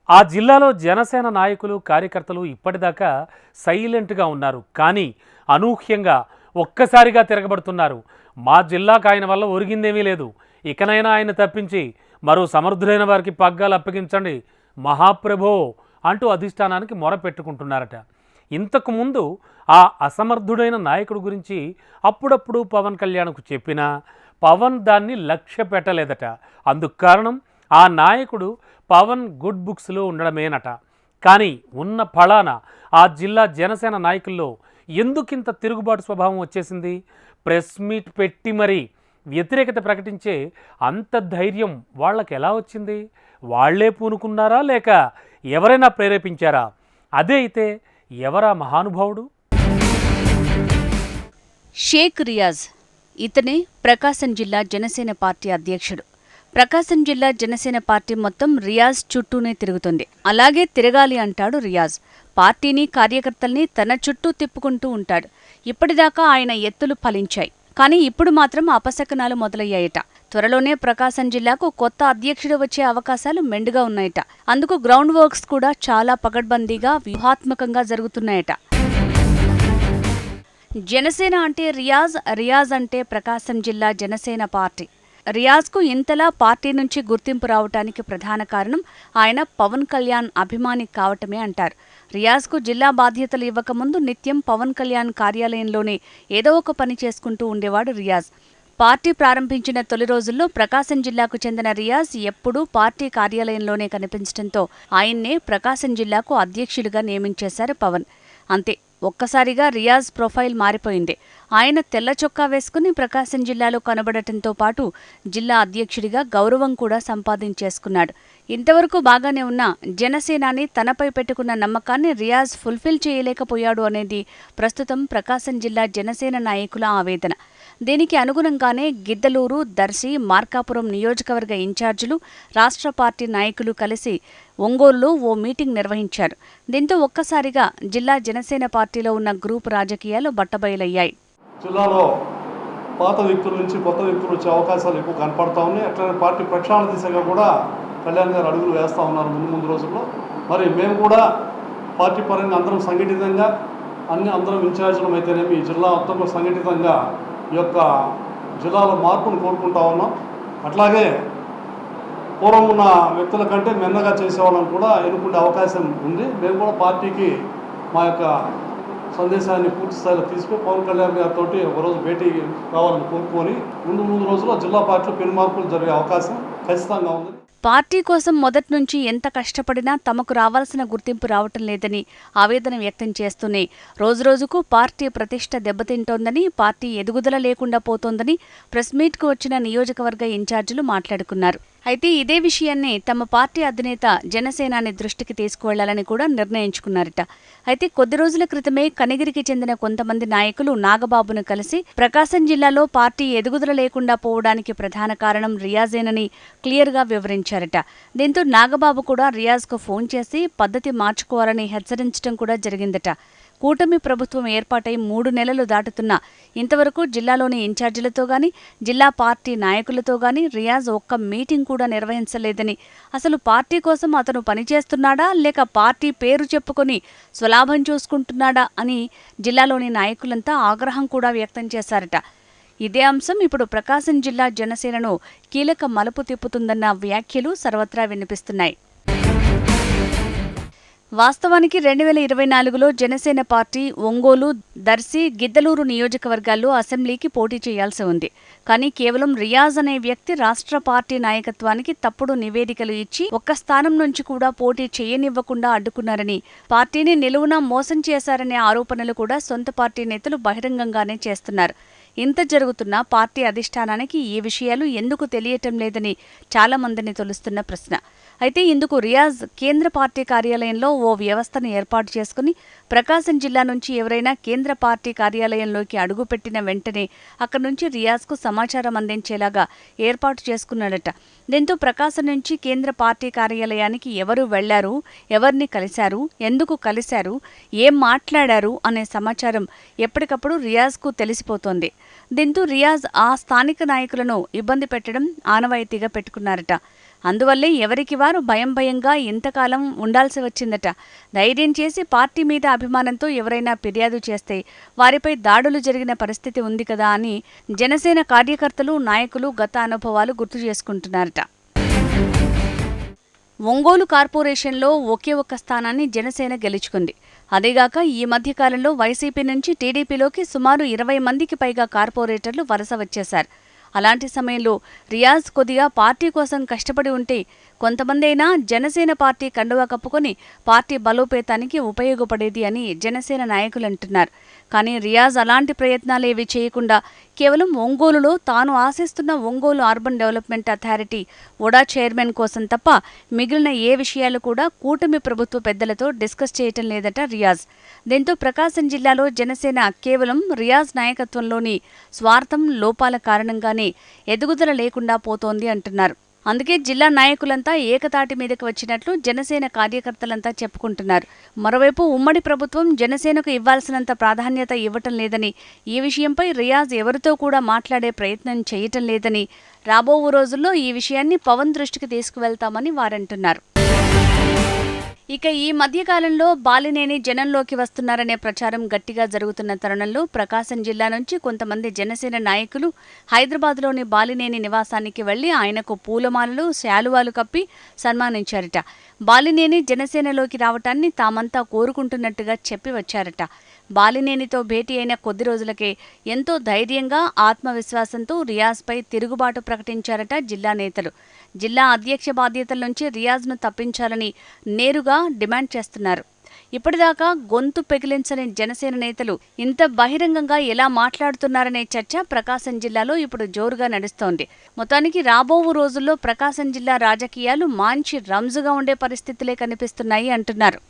ఆ జిల్లాలో జనసేన నాయకులు కార్యకర్తలు ఇప్పటిదాకా సైలెంట్గా ఉన్నారు. కానీ అనూహ్యంగా ఒక్కసారిగా తిరగబడుతున్నారు. మా జిల్లాకు ఆయన వల్ల ఒరిగిందేమీ లేదు, ఇకనైనా ఆయన తప్పించి మరో సమర్థులైన వారికి పగ్గాలు అప్పగించండి మహాప్రభో అంటూ అధిష్టానానికి మొర పెట్టుకుంటున్నారట. ఇంతకుముందు ఆ అసమర్థుడైన నాయకుడి గురించి అప్పుడప్పుడు పవన్ కళ్యాణ్కు చెప్పినా పవన్ దాన్ని లక్ష్య పెట్టలేదట. అందుకు కారణం ఆ నాయకుడు పవన్ గుడ్ బుక్స్లో ఉండడమేనట. కానీ ఉన్న ఫలాన ఆ జిల్లా జనసేన నాయకుల్లో ఎందుకింత తిరుగుబాటు స్వభావం వచ్చేసింది? ప్రెస్ మీట్ పెట్టి మరీ వ్యతిరేకత ప్రకటించే అంత ధైర్యం వాళ్ళకి ఎలా వచ్చింది? వాళ్లే పూనుకున్నారా లేక ఎవరైనా ప్రేరేపించారా? అదే అయితే ఎవరా మహానుభావుడు? షేక్ రియాజ్. ఇతనే ప్రకాశం జిల్లా జనసేన పార్టీ అధ్యక్షుడు. ప్రకాశం జిల్లా జనసేన పార్టీ మొత్తం రియాజ్ చుట్టూనే తిరుగుతుంది. అలాగే తిరగాలి అంటాడు రియాజ్. పార్టీని, కార్యకర్తల్ని తన చుట్టూ తిప్పుకుంటూ ఉంటాడు. ఇప్పటిదాకా ఆయన ఎత్తులు ఫలించాయి. కానీ ఇప్పుడు మాత్రం అపశకనాలు మొదలయ్యాయట. త్వరలోనే ప్రకాశం జిల్లాకు కొత్త అధ్యక్షుడు వచ్చే అవకాశాలు మెండుగా ఉన్నాయట. అందుకు గ్రౌండ్ వర్క్స్ కూడా చాలా పకడ్బందీగా, వ్యూహాత్మకంగా జరుగుతున్నాయట. జనసేన అంటే రియాజ్, రియాజ్ అంటే ప్రకాశం జిల్లా జనసేన పార్టీ. రియాజ్కు ఇంతలా పార్టీ నుంచి గుర్తింపు రావటానికి ప్రధాన కారణం ఆయన పవన్ కళ్యాణ్ అభిమాని కావటమే అంటారు. రియాజ్కు జిల్లా బాధ్యతలు ఇవ్వకముందు నిత్యం పవన్ కళ్యాణ్ కార్యాలయంలోనే ఏదో ఒక పని చేసుకుంటూ ఉండేవాడు రియాజ్. పార్టీ ప్రారంభించిన తొలి రోజుల్లో ప్రకాశం జిల్లాకు చెందిన రియాజ్ ఎప్పుడూ పార్టీ కార్యాలయంలోనే కనిపించడంతో ఆయన్నే ప్రకాశం జిల్లాకు అధ్యక్షుడిగా నియమించేశారు పవన్. అంతే, ఒక్కసారిగా రియాజ్ ప్రొఫైల్ మారిపోయింది. ఆయన తెల్ల చొక్కా వేసుకుని ప్రకాశం జిల్లాలో కనబడటంతో పాటు జిల్లా అధ్యక్షుడిగా గౌరవం కూడా సంపాదించేసుకున్నాడు. ఇంతవరకు బాగానే ఉన్న జనసేనాని తనపై పెట్టుకున్న నమ్మకాన్ని రియాజ్ ఫుల్ఫిల్ చేయలేకపోయాడు అనేది ప్రస్తుతం ప్రకాశం జిల్లా జనసేన నాయకుల ఆవేదన. దీనికి అనుగుణంగానే గిద్దలూరు, దర్శి, మార్కాపురం నియోజకవర్గ ఇన్ఛార్జీలు, రాష్ట్ర పార్టీ నాయకులు కలిసి ఒంగోలులో ఓ మీటింగ్ నిర్వహించారు. దీంతో ఒక్కసారిగా జిల్లా జనసేన పార్టీలో ఉన్న గ్రూప్ రాజకీయాలు బట్టబయలయ్యాయి. జిల్లాలో పాత వ్యక్తుల నుంచి కొత్త వ్యక్తులు వచ్చే అవకాశాలు ఎక్కువ కనపడతా ఉన్నాయి. అట్లనే పార్టీ ప్రక్షాళన దిశగా కూడా కళ్యాణ్ గారు అడుగులు వేస్తూ ఉన్నారు ముందు రోజుల్లో. మరి మేము కూడా పార్టీ పరంగా అందరం సంఘటితంగా అందరం ఇన్ఛార్జీలం అయితేనేమి ఈ జిల్లా మొత్తంలో సంఘటితంగా ఈ యొక్క జిల్లాలో మార్పును కోరుకుంటా ఉన్నాం. అట్లాగే పూర్వం ఉన్న వ్యక్తుల కంటే మెన్నగా చేసేవాళ్ళని కూడా ఎన్నుకునే అవకాశం ఉంది. మేము కూడా పార్టీకి మా యొక్క సందేశాన్ని పూర్తి స్థాయిలో తీసుకుని పవన్ కళ్యాణ్ గారితో ఒకరోజు భేటీ కావాలని కోరుకొని ముందు రోజుల్లో జిల్లా పార్టీలో పెను మార్పులు జరిగే అవకాశం ఖచ్చితంగా ఉంది. పార్టీ కోసం మొదటి నుంచి ఎంత కష్టపడినా తమకు రావాల్సిన గుర్తింపు రావటం లేదని ఆవేదన వ్యక్తం చేస్తూనే రోజురోజుకు పార్టీ ప్రతిష్ట దెబ్బతింటోందని, పార్టీ ఎదుగుదల లేకుండా పోతోందని ప్రెస్ మీట్కు వచ్చిన నియోజకవర్గ ఇన్ఛార్జీలు మాట్లాడుకున్నారు. అయితే ఇదే విషయాన్ని తమ పార్టీ అధినేత జనసేనాని దృష్టికి తీసుకువెళ్లాలని కూడా నిర్ణయించుకున్నారట. అయితే కొద్ది రోజుల క్రితమే కనిగిరికి చెందిన కొంతమంది నాయకులు నాగబాబును కలిసి ప్రకాశం జిల్లాలో పార్టీ ఎదుగుదల లేకుండా పోవడానికి ప్రధాన కారణం రియాజేనని క్లియర్గా వివరించారట. దీంతో నాగబాబు కూడా రియాజ్కు ఫోన్ చేసి పద్ధతి మార్చుకోవాలని హెచ్చరించడం కూడా జరిగిందట. కూటమి ప్రభుత్వం ఏర్పాటై 3 నెలలు దాటుతున్నా ఇంతవరకు జిల్లాలోని ఇన్ఛార్జీలతో గాని, జిల్లా పార్టీ నాయకులతో గాని రియాజ్ ఒక్క మీటింగ్ కూడా నిర్వహించలేదని, అసలు పార్టీ కోసం అతను పనిచేస్తున్నాడా లేక పార్టీ పేరు చెప్పుకొని స్వలాభం చూసుకుంటున్నాడా అని జిల్లాలోని నాయకులంతా ఆగ్రహం కూడా వ్యక్తం చేశారట. ఇదే అంశం ఇప్పుడు ప్రకాశం జిల్లా జనసేనను కీలక మలుపు తిప్పుతుందన్న వ్యాఖ్యలు సర్వత్రా వినిపిస్తున్నాయి. వాస్తవానికి 2024లో జనసేన పార్టీ ఒంగోలు, దర్శి, గిద్దలూరు నియోజకవర్గాల్లో అసెంబ్లీకి పోటీ చేయాల్సి ఉంది. కానీ కేవలం రియాజ్ అనే వ్యక్తి రాష్ట్ర పార్టీ నాయకత్వానికి తప్పుడు నివేదికలు ఇచ్చి ఒక్క స్థానం నుంచి కూడా పోటీ చేయనివ్వకుండా అడ్డుకున్నారని, పార్టీని నిలువునా మోసం చేశారనే ఆరోపణలు కూడా సొంత పార్టీ నేతలు బహిరంగంగానే చేస్తున్నారు. ఇంత జరుగుతున్నా పార్టీ అధిష్టానానికి ఈ విషయాలు ఎందుకు తెలియటం లేదని చాలా మందిని తొలుస్తున్న ప్రశ్న. అయితే ఇందుకు రియాజ్ కేంద్ర పార్టీ కార్యాలయంలో ఓ వ్యవస్థను ఏర్పాటు చేసుకుని ప్రకాశం జిల్లా నుంచి ఎవరైనా కేంద్ర పార్టీ కార్యాలయంలోకి అడుగుపెట్టిన వెంటనే అక్కడి నుంచి రియాజ్కు సమాచారం అందించేలాగా ఏర్పాటు చేసుకున్నాడట. దీంతో ప్రకాశం నుంచి కేంద్ర పార్టీ కార్యాలయానికి ఎవరు వెళ్లారు, ఎవరిని కలిశారు, ఎందుకు కలిశారు, ఏం మాట్లాడారు అనే సమాచారం ఎప్పటికప్పుడు రియాజ్కు తెలిసిపోతోంది. దీంతో రియాజ్ ఆ స్థానిక నాయకులను ఇబ్బంది పెట్టడం ఆనవాయితీగా పెట్టుకున్నారట. అందువల్లే ఎవరికి వారు భయంగా ఇంతకాలం ఉండాల్సి వచ్చిందట. ధైర్యం చేసి పార్టీ మీద అభిమానంతో ఎవరైనా ఫిర్యాదు చేస్తే వారిపై దాడులు జరిగిన పరిస్థితి ఉంది కదా అని జనసేన కార్యకర్తలు, నాయకులు గత అనుభవాలు గుర్తు చేసుకుంటున్నారట. ఒంగోలు కార్పొరేషన్లో ఒకే ఒక్క స్థానాన్ని జనసేన గెలుచుకుంది. అదేగాక ఈ మధ్యకాలంలో వైసీపీ నుంచి టీడీపీలోకి సుమారు 20 మందికి పైగా కార్పొరేటర్లు వలస వచ్చేశారు. అలాంటి సమయంలో రియాజ్ కొద్దిగా పార్టీ కోసం కష్టపడి ఉంటే కొంతమంది అయినా జనసేన పార్టీ కండువా కప్పుకొని పార్టీ బలోపేతానికి ఉపయోగపడేది అని జనసేన నాయకులు అంటున్నారు. కానీ రియాజ్ అలాంటి ప్రయత్నాలేవి చేయకుండా కేవలం ఒంగోలులో తాను ఆశిస్తున్న Ongole urban development authority OUDA chairman కోసం తప్ప మిగిలిన ఏ విషయాలు కూడా కూటమి ప్రభుత్వ పెద్దలతో డిస్కస్ చేయటం లేదట రియాజ్. దీంతో ప్రకాశం జిల్లాలో జనసేన కేవలం రియాజ్ నాయకత్వంలోని స్వార్థం, లోపాల కారణంగానే ఎదుగుదల లేకుండా పోతోంది అంటున్నారు. అందుకే జిల్లా నాయకులంతా ఏకతాటి మీదకి వచ్చినట్లు జనసేన కార్యకర్తలంతా చెప్పుకుంటున్నారు. మరోవైపు ఉమ్మడి ప్రభుత్వం జనసేనకు ఇవ్వాల్సినంత ప్రాధాన్యత ఇవ్వటం లేదని, ఈ విషయంపై రియాజ్ ఎవరితో కూడా మాట్లాడే ప్రయత్నం చేయటం లేదని, రాబో రోజుల్లో ఈ విషయాన్ని పవన్ దృష్టికి తీసుకువెళ్తామని వారంటున్నారు. ఇక ఈ మధ్యకాలంలో బాలినేని జనంలోకి వస్తున్నారనే ప్రచారం గట్టిగా జరుగుతున్న తరుణంలో ప్రకాశం జిల్లా నుంచి కొంతమంది జనసేన నాయకులు హైదరాబాద్లోని బాలినేని నివాసానికి వెళ్లి ఆయనకు పూలమాలలు, శాలువాలు కప్పి సన్మానించారట. బాలినేని జనసేనలోకి రావటాన్ని తామంతా కోరుకుంటున్నట్టుగా చెప్పి వచ్చారట. బాలినేనితో భేటీ అయిన కొద్ది రోజులకే ఎంతో ధైర్యంగా, ఆత్మవిశ్వాసంతో రియాజ్పై తిరుగుబాటు ప్రకటించారట జిల్లా నేతలు. జిల్లా అధ్యక్ష బాధ్యతల నుంచి రియాజ్ను తప్పించాలని నేరుగా డిమాండ్ చేస్తున్నారు. ఇప్పటిదాకా గొంతు పెగిలించని జనసేన నేతలు ఇంత బహిరంగంగా ఎలా మాట్లాడుతున్నారనే చర్చ ప్రకాశం జిల్లాలో ఇప్పుడు జోరుగా నడుస్తోంది. మొత్తానికి రాబో రోజుల్లో ప్రకాశం జిల్లా రాజకీయాలు మంచి రంజుగా ఉండే పరిస్థితులే కనిపిస్తున్నాయి అంటున్నారు.